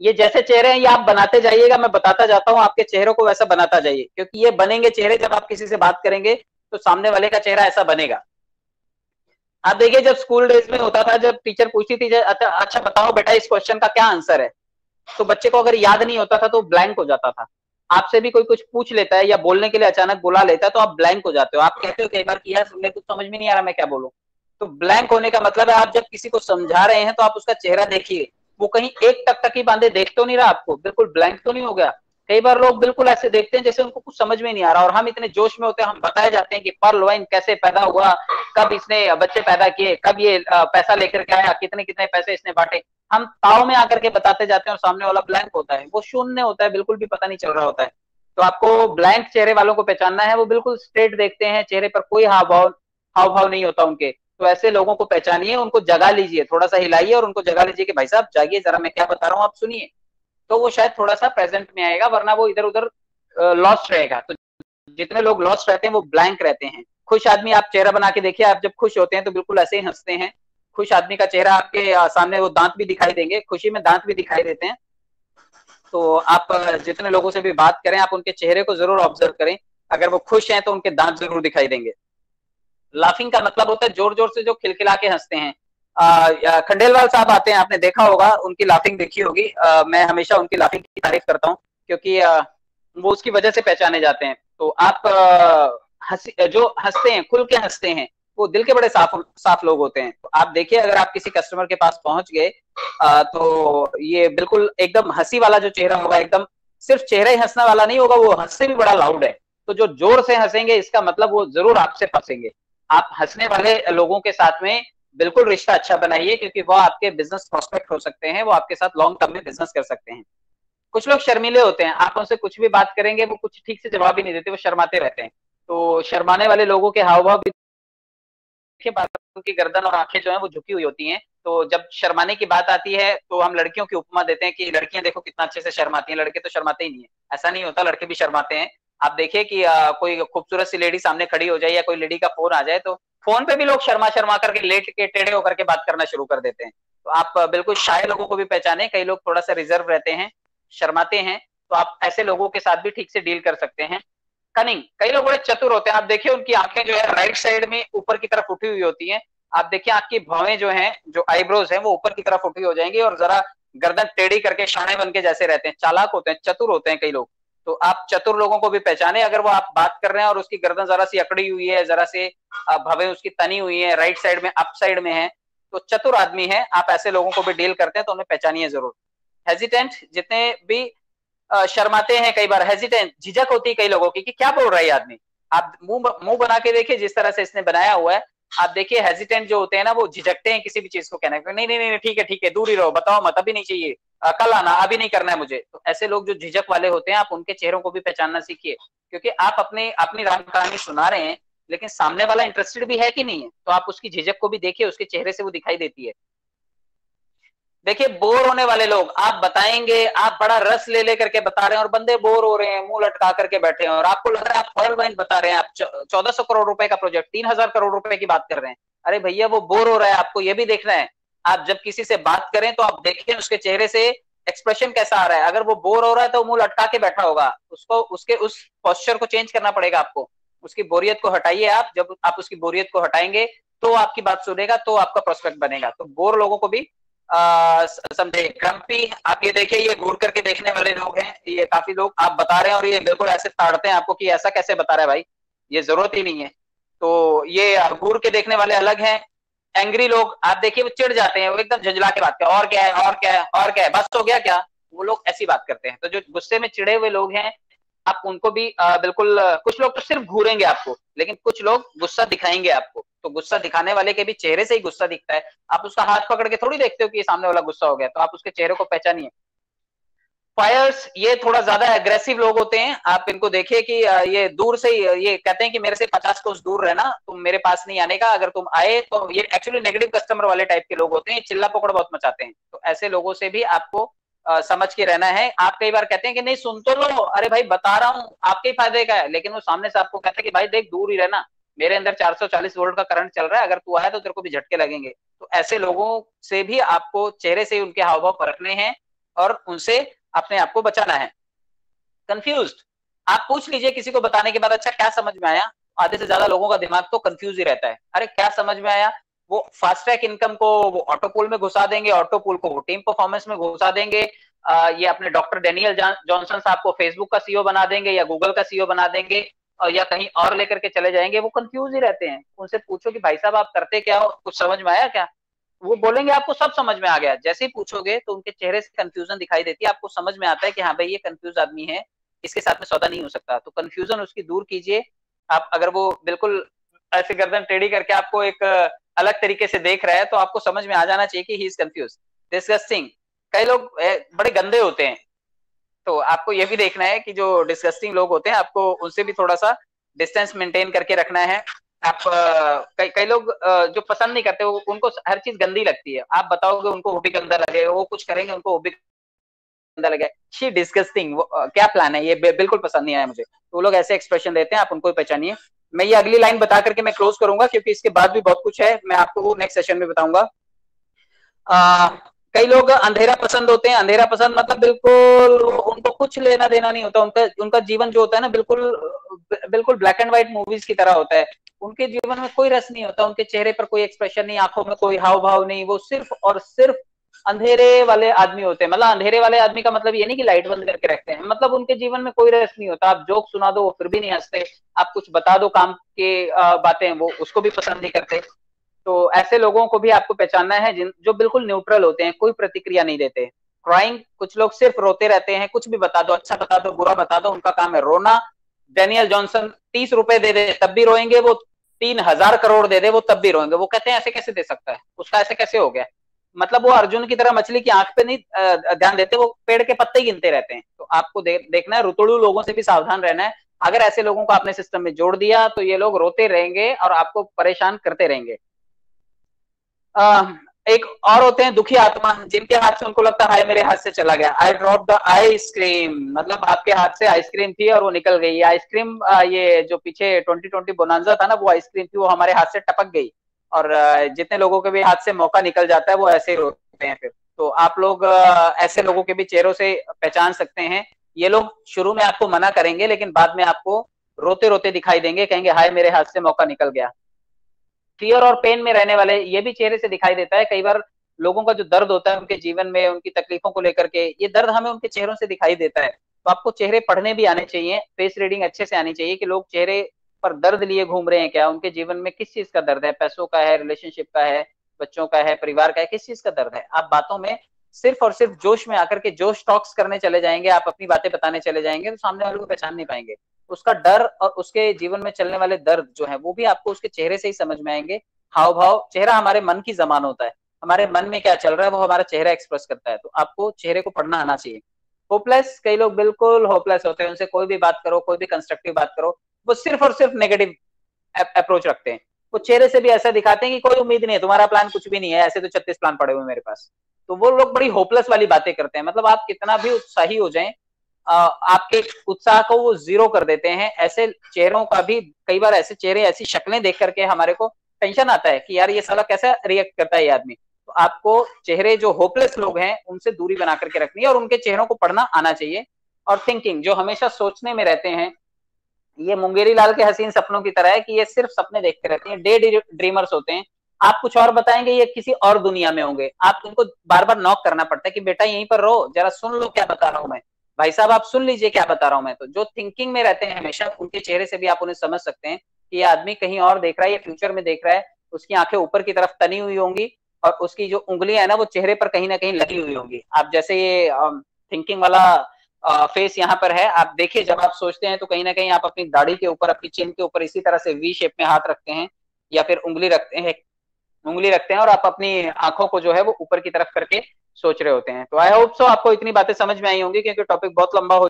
ये जैसे चेहरे हैं ये आप बनाते जाइएगा, मैं बताता जाता हूँ, आपके चेहरों को वैसा बनाता जाइए, क्योंकि ये बनेंगे चेहरे जब आप किसी से बात करेंगे तो सामने वाले का चेहरा ऐसा बनेगा। आप देखिए जब स्कूल डेज में होता था, जब टीचर पूछती थी अच्छा बताओ बेटा इस क्वेश्चन का क्या आंसर है, तो बच्चे को अगर याद नहीं होता था तो ब्लैंक हो जाता था। आपसे भी कोई कुछ पूछ लेता है या बोलने के लिए अचानक बुला लेता है तो आप ब्लैंक हो जाते हो। आप कहते हो कई बार कि यार मेरे को समझ में नहीं आ रहा मैं क्या बोलूं। तो ब्लैंक होने का मतलब है आप जब किसी को समझा रहे हैं तो आप उसका चेहरा देखिए, वो कहीं एक टकटकी बांधे देख तो नहीं रहा आपको, बिल्कुल ब्लैंक तो नहीं हो गया। कई बार लोग बिल्कुल ऐसे देखते हैं जैसे उनको कुछ समझ में नहीं आ रहा, और हम इतने जोश में होते हैं, हम बताए जाते हैं कि पर्ल वाइन कैसे पैदा हुआ, कब इसने बच्चे पैदा किए, कब ये पैसा लेकर के आया, कितने कितने पैसे इसने बांटे। हम ताव में आकर के बताते जाते हैं और सामने वाला ब्लैंक होता है, वो शून्य होता है, बिल्कुल भी पता नहीं चल रहा होता है। तो आपको ब्लैंक चेहरे वालों को पहचानना है, वो बिल्कुल स्ट्रेट देखते हैं, चेहरे पर कोई हाव भाव नहीं होता उनके। तो ऐसे लोगों को पहचानिए, उनको जगा लीजिए, थोड़ा सा हिलाइए और उनको जगा लीजिए कि भाई साहब जागिए जरा, मैं क्या बता रहा हूँ आप सुनिए। तो वो शायद थोड़ा सा प्रेजेंट में आएगा, वरना वो इधर उधर लॉस्ट रहेगा। तो जितने लोग लॉस्ट रहते हैं वो ब्लैंक रहते हैं। खुश आदमी आप चेहरा बना के देखिए, आप जब खुश होते हैं तो बिल्कुल ऐसे ही हंसते हैं। खुश आदमी का चेहरा आपके सामने, वो दांत भी दिखाई देंगे, खुशी में दांत भी दिखाई देते हैं। तो आप जितने लोगों से भी बात करें आप उनके चेहरे को जरूर ऑब्जर्व करें, अगर वो खुश हैं तो उनके दांत जरूर दिखाई देंगे। लाफिंग का मतलब होता है जोर जोर से जो खिलखिला के हंसते हैं। खंडेलवाल साहब आते हैं, आपने देखा होगा, उनकी लाफिंग देखी होगी। मैं हमेशा उनकी लाफिंग की तारीफ करता हूँ, क्योंकि वो उसकी वजह से पहचाने जाते हैं। तो आप जो हंसते हैं, खुल के हंसते हैं, वो दिल के बड़े साफ साफ लोग होते हैं। तो आप देखिए अगर आप किसी कस्टमर के पास पहुंच गए तो ये बिल्कुल एकदम हंसी वाला जो चेहरा होगा, एकदम सिर्फ चेहरा ही हंसने वाला नहीं होगा, वो हंससे भी बड़ा लाउड है। तो जो जोर से हंसेंगे इसका मतलब वो जरूर आपसे फंसेंगे। आप हंसने वाले लोगों के साथ में बिल्कुल रिश्ता अच्छा बनाइए, क्योंकि वो आपके बिजनेस प्रोस्पेक्ट हो सकते हैं, वो आपके साथ लॉन्ग टर्म में बिजनेस कर सकते हैं। कुछ लोग शर्मीले होते हैं, आप उनसे कुछ भी बात करेंगे वो कुछ ठीक से जवाब ही नहीं देते, वो शर्माते रहते हैं। तो शर्माने वाले लोगों के हाव भाव देखिए, बालों की गर्दन और आंखें जो है वो झुकी हुई होती हैं। तो जब शर्माने की बात आती है तो हम लड़कियों की उपमा देते हैं कि लड़कियां देखो कितना अच्छे से शर्माती हैं, लड़के तो शर्माते ही नहीं है। ऐसा नहीं होता, लड़के भी शर्माते हैं। आप देखिए कि कोई खूबसूरत सी लेडी सामने खड़ी हो जाए या कोई लेडी का फोन आ जाए तो फोन पे भी लोग शर्मा शर्मा करके लेट के टेढ़े होकर के बात करना शुरू कर देते हैं। तो आप बिल्कुल शाय लोगों को भी पहचाने, कई लोग थोड़ा सा रिजर्व रहते हैं, शर्माते हैं, तो आप ऐसे लोगों के साथ भी ठीक से डील कर सकते हैं। कनिंग, कई लोग बड़े चतुर होते हैं। आप देखिए उनकी आंखें जो है राइट साइड में ऊपर की तरफ उठी हुई होती हैं। आप देखिए आपकी भवें जो हैं, जो आईब्रोज हैं, वो ऊपर की तरफ उठी हो जाएंगी और जरा गर्दन टेढ़ी करके शाणे बन के जैसे रहते हैं। चालाक होते हैं, चतुर होते हैं कई लोग। तो आप चतुर लोगों को भी पहचाने, अगर वो आप बात कर रहे हैं और उसकी गर्दन जरा सी अकड़ी हुई है, जरा से भवें उसकी तनी हुई है, राइट साइड में अप साइड में है, तो चतुर आदमी है। आप ऐसे लोगों को भी डील करते हैं तो उन्हें पहचानिए जरूर। हेजिटेंट, जितने भी शर्माते हैं, कई बार हेजिटेंट, झिझक होती है कई लोगों की कि क्या बोल रहा है ये आदमी। आप मुंह बना के देखिए जिस तरह से इसने बनाया हुआ है। आप देखिए हेजिटेंट जो होते हैं ना, वो झिझकते हैं किसी भी चीज को कहने में, नहीं नहीं नहीं ठीक है दूर ही रहो, बताओ मत, अभी नहीं चाहिए, कल आना, अभी नहीं करना है मुझे। तो ऐसे लोग जो झिझक वाले होते हैं आप उनके चेहरों को भी पहचानना सीखिए, क्योंकि आप अपनी राम कहानी सुना रहे हैं लेकिन सामने वाला इंटरेस्टेड भी है कि नहीं है, तो आप उसकी झिझक को भी देखिए, उसके चेहरे से वो दिखाई देती है। देखिए बोर होने वाले लोग, आप बताएंगे, आप बड़ा रस ले लेकर के बता रहे हैं और बंदे बोर हो रहे हैं, मुंह लटका करके बैठे हैं, और आपको लग रहा है आप पर्ल वाइन बता रहे हैं, आप 1400 करोड़ रुपए का प्रोजेक्ट, 3000 करोड़ रुपए की बात कर रहे हैं। अरे भैया वो बोर हो रहा है, आपको ये भी देखना है। आप जब किसी से बात करें तो आप देखें उसके चेहरे से एक्सप्रेशन कैसा आ रहा है। अगर वो बोर हो रहा है तो मुंह लटका के बैठा होगा, उसको उसके उस पोस्चर को चेंज करना पड़ेगा आपको। उसकी बोरियत को हटाइए आप, जब आप उसकी बोरियत को हटाएंगे तो आपकी बात सुनेगा, तो आपका प्रोस्पेक्ट बनेगा। तो बोर लोगों को भी समझे। क्रम्पी, आप ये देखिए, ये घूर करके देखने वाले लोग हैं, ये काफी लोग आप बता रहे हैं और ये बिल्कुल ऐसे ताड़ते हैं आपको कि ऐसा कैसे बता रहा है भाई, ये जरूरत ही नहीं है। तो ये घूर के देखने वाले अलग हैं। एंग्री लोग, आप देखिए वो चिढ़ जाते हैं, वो एकदम झंझला के बात करते हैं, और क्या है और क्या है और क्या है, बस हो गया क्या, वो लोग ऐसी बात करते हैं। तो जो गुस्से में चिढ़े हुए लोग हैं आप उनको भी बिल्कुल, कुछ लोग तो सिर्फ घूरेंगे आपको, लेकिन कुछ लोग गुस्सा दिखाएंगे आपको। तो गुस्सा दिखाने वाले के भी चेहरे से ही गुस्सा दिखता है। आप उसका हाथ पकड़ के थोड़ी देखते हो कि ये सामने वाला गुस्सा हो गया, तो आप उसके चेहरे को पहचानिए। फायर्स, ये थोड़ा ज्यादा एग्रेसिव लोग होते हैं। आप इनको देखिए कि ये दूर से ही ये कहते हैं कि मेरे से 50 कोस दूर रहना, तुम मेरे पास नहीं आने का, अगर तुम आए तो ये एक्चुअली नेगेटिव कस्टमर वाले टाइप के लोग होते हैं, चिल्ला पकड़ बहुत मचाते हैं। तो ऐसे लोगों से भी आपको समझ के रहना है। आप कई बार कहते हैं कि नहीं सुन तो लो, अरे भाई बता रहा हूँ आपके ही फायदे का है, लेकिन वो सामने से आपको कहता है कि भाई देख दूर ही रहना, मेरे अंदर 440 वोल्ट का करंट चल रहा है, अगर तू आया तो तेरे को भी झटके लगेंगे। तो ऐसे लोगों से भी आपको चेहरे से उनके हाव भाव परखने हैं। और उनसे अपने आप को बचाना है। कंफ्यूज्ड, आप पूछ लीजिए किसी को बताने के बाद, अच्छा क्या समझ में आया? आधे से ज्यादा लोगों का दिमाग तो कंफ्यूज ही रहता है, अरे क्या समझ में आया? वो फास्ट ट्रैक इनकम को वो ऑटो पूल में घुसा देंगे, ऑटो पूल को वो टीम परफॉर्मेंस में घुसा देंगे, ये अपने डॉक्टर डेनियल जॉनसन साहब को फेसबुक का सीईओ बना देंगे या गूगल का सीईओ बना देंगे, और या कहीं और लेकर के चले जाएंगे। वो कंफ्यूज ही रहते हैं। उनसे पूछो कि भाई साहब आप करते क्या हो, कुछ समझ में आया क्या? वो बोलेंगे आपको सब समझ में आ गया। जैसे ही पूछोगे तो उनके चेहरे से कंफ्यूजन दिखाई देती है, आपको समझ में आता है कि हाँ भाई ये कंफ्यूज आदमी है, इसके साथ में सौदा नहीं हो सकता। तो कंफ्यूजन उसकी दूर कीजिए। आप अगर वो बिल्कुल ऐसे गर्दन टेढ़ी करके आपको एक अलग तरीके से देख रहा है तो आपको समझ में आ जाना चाहिए कि ही इज कंफ्यूज। डिस्गस्टिंग, कई लोग बड़े गंदे होते हैं, तो आपको ये भी देखना है कि जो डिस्गस्टिंग लोग होते हैं आपको उनसे भी थोड़ा सा डिस्टेंस मेंटेन करके रखना है। आप कई लोग जो पसंद नहीं करते, उनको हर चीज गंदी लगती है, आप बताओगे उनको वो भी गंदा लगेगा, वो कुछ करेंगे उनको वो भी गंदा लगेगा। शी डिस्गस्टिंग, क्या प्लान है ये, बिल्कुल पसंद नहीं आया मुझे। तो वो लोग ऐसे एक्सप्रेशन देते हैं, आप उनको पहचानिए। मैं ये अगली लाइन बता करके मैं क्लोज करूंगा, क्योंकि इसके बाद भी बहुत कुछ है, मैं आपको वो नेक्स्ट सेशन में बताऊंगा। कई लोग अंधेरा पसंद होते हैं। अंधेरा पसंद मतलब बिल्कुल उनको कुछ लेना देना नहीं होता, उनका उनका जीवन जो होता है ना बिल्कुल बिल्कुल ब्लैक एंड व्हाइट मूवीज की तरह होता है। उनके जीवन में कोई रस नहीं होता, उनके चेहरे पर कोई एक्सप्रेशन नहीं, आंखों में कोई हाव भाव नहीं, वो सिर्फ और सिर्फ अंधेरे वाले आदमी होते हैं। मतलब अंधेरे वाले आदमी का मतलब ये नहीं कि लाइट बंद करके रखते हैं, मतलब उनके जीवन में कोई रस नहीं होता। आप जोक सुना दो वो फिर भी नहीं हंसते, आप कुछ बता दो काम के बातें, वो उसको भी पसंद नहीं करते। तो ऐसे लोगों को भी आपको पहचानना है, जिन जो बिल्कुल न्यूट्रल होते हैं, कोई प्रतिक्रिया नहीं देते। क्राइंग, कुछ लोग सिर्फ रोते रहते हैं, कुछ भी बता दो, अच्छा बता दो बुरा बता दो, उनका काम है रोना। डेनियल जॉनसन 30 रुपए दे दे तब भी रोएंगे, वो 3,000 करोड़ दे दे वो तब भी रोएंगे। वो कहते हैं ऐसे कैसे दे सकता है, उसका ऐसे कैसे हो गया? मतलब वो अर्जुन की तरह मछली की आंख पे नहीं ध्यान देते, वो पेड़ के पत्ते गिनते रहते हैं। तो आपको देखना है, रुतड़ू लोगों से भी सावधान रहना है। अगर ऐसे लोगों को आपने सिस्टम में जोड़ दिया तो ये लोग रोते रहेंगे और आपको परेशान करते रहेंगे। एक और होते हैं दुखी आत्मा, जिनके हाथ से उनको लगता है मेरे हाथ से चला गया। आई ड्रॉप द आइसक्रीम, मतलब आपके हाथ से आइसक्रीम थी और वो निकल गई। आइसक्रीम, ये जो पीछे 2020 बोनांजा था ना, वो आइसक्रीम थी, वो हमारे हाथ से टपक गई। और जितने लोगों के भी हाथ से मौका निकल जाता है वो ऐसे ही रोते हैं फिर। तो आप लोग ऐसे लोगों के भी चेहरों से पहचान सकते हैं। ये लोग शुरू में आपको मना करेंगे, लेकिन बाद में आपको रोते रोते दिखाई देंगे, कहेंगे हाय मेरे हाथ से मौका निकल गया। फियर और पेन में रहने वाले, ये भी चेहरे से दिखाई देता है। कई बार लोगों का जो दर्द होता है उनके जीवन में, उनकी तकलीफों को लेकर के, ये दर्द हमें उनके चेहरों से दिखाई देता है। तो आपको चेहरे पढ़ने भी आने चाहिए, फेस रीडिंग अच्छे से आनी चाहिए कि लोग चेहरे पर दर्द लिए घूम रहे हैं क्या, उनके जीवन में किस चीज का दर्द है, पैसों का है, रिलेशनशिप का है, बच्चों का है, परिवार का है, किस चीज का दर्द है। आप बातों में सिर्फ और सिर्फ जोश में आकर के जोश टॉक्स करने चले जाएंगे, आप अपनी बातें बताने चले जाएंगे, तो सामने वाले को पहचान नहीं पाएंगे। उसका डर और उसके जीवन में चलने वाले दर्द जो है वो भी आपको उसके चेहरे से ही समझ में आएंगे। हाव भाव, चेहरा हमारे मन की जबान होता है, हमारे मन में क्या चल रहा है वो हमारा चेहरा एक्सप्रेस करता है। तो आपको चेहरे को पढ़ना आना चाहिए। होपलेस, कई लोग बिल्कुल होपलेस होते हैं, उनसे कोई भी बात करो, कोई भी कंस्ट्रक्टिव बात करो, वो सिर्फ और सिर्फ नेगेटिव अप्रोच रखते हैं। वो चेहरे से भी ऐसा दिखाते हैं कि कोई उम्मीद नहीं है, तुम्हारा प्लान कुछ भी नहीं है, ऐसे तो 36 प्लान पड़े हुए मेरे पास। तो वो लोग बड़ी होपलेस वाली बातें करते हैं। मतलब आप कितना भी उत्साही हो जाएं, आपके उत्साह को वो जीरो कर देते हैं। ऐसे चेहरों का भी कई बार, ऐसे चेहरे, ऐसी शक्लें देख करके हमारे को टेंशन आता है कि यार ये साला कैसा रिएक्ट करता है ये आदमी। तो आपको चेहरे जो होपलेस लोग हैं उनसे दूरी बना करके रखनी है और उनके चेहरों को पढ़ना आना चाहिए। और थिंकिंग, जो हमेशा सोचने में रहते हैं, ये मुंगेरी लाल के हसीन सपनों की तरह है कि ये सिर्फ सपने देखते रहते हैं, डे ड्रीमर्स होते हैं। आप कुछ और बताएंगे, ये किसी और दुनिया में होंगे। आप उनको बार बार नॉक करना पड़ता है कि बेटा यहीं पर रहो, जरा सुन लो क्या बता रहा हूं मैं, भाई साहब आप सुन लीजिए क्या बता रहा हूं मैं। तो जो थिंकिंग में रहते हैं हमेशा, उनके चेहरे से भी आप उन्हें समझ सकते हैं कि ये आदमी कहीं और देख रहा है, ये फ्यूचर में देख रहा है। उसकी आंखें ऊपर की तरफ तनी हुई होंगी और उसकी जो उंगलियां है ना वो चेहरे पर कहीं ना कहीं लगी हुई होंगी। आप जैसे ये थिंकिंग वाला फेस यहाँ पर है, आप देखिए जब आप सोचते हैं तो कहीं ना कहीं आप अपनी दाढ़ी के ऊपर, अपनी चिन के ऊपर इसी तरह से वी शेप में हाथ रखते हैं या फिर उंगली रखते हैं और आप अपनी आंखों को जो है वो ऊपर की तरफ करके सोच रहे होते हैं। तो आई होप सो आपको इतनी बातें समझ में आई होंगी, क्योंकि टॉपिक बहुत लंबा हो